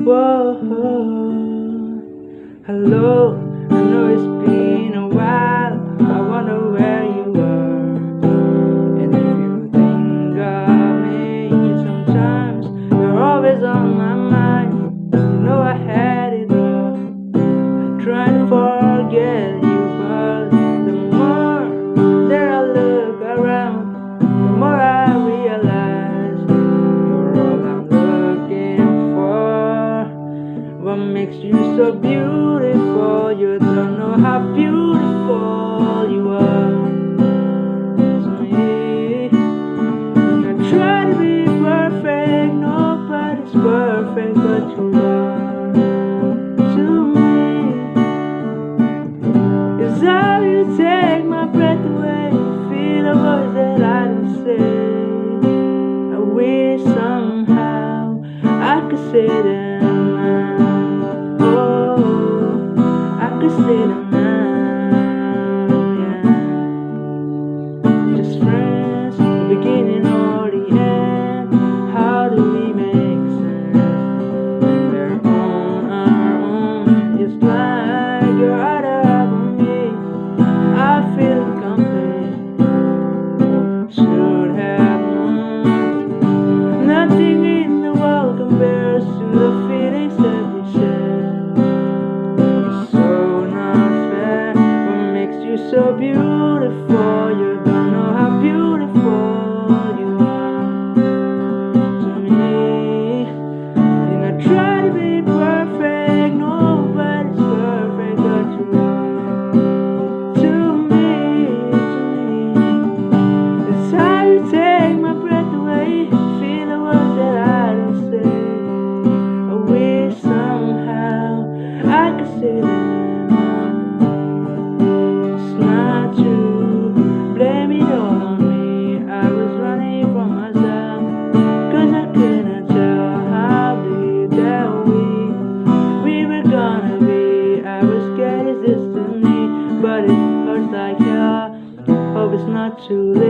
Whoa, hello, I know it's been a while. I wonder where you are. And if you think of me, sometimes you're always on my mind. You know I had it rough. I try to forget you, but the more that I look around, the more I realize you're all I'm looking for. What makes you so beautiful? You don't know how beautiful you are to me. And I try to be perfect, nobody's perfect but you are to me. It's how you take my breath away, feel the words that I don't say. I wish somehow I could say them now. I could say them now, yeah. Just friends, the beginning or the end. How do we make sense? When we're on our own, it's like you're out of me. I feel complete. Should have known. Nothing in the world compares to the feelings that we share. So beautiful, you don't know how beautiful you are to me. And I try to be perfect, nobody's perfect but you are to me, It's how you take my breath away, feel the words that I don't say. I wish somehow I could say that. But it hurts like hell. Hope it's not too late.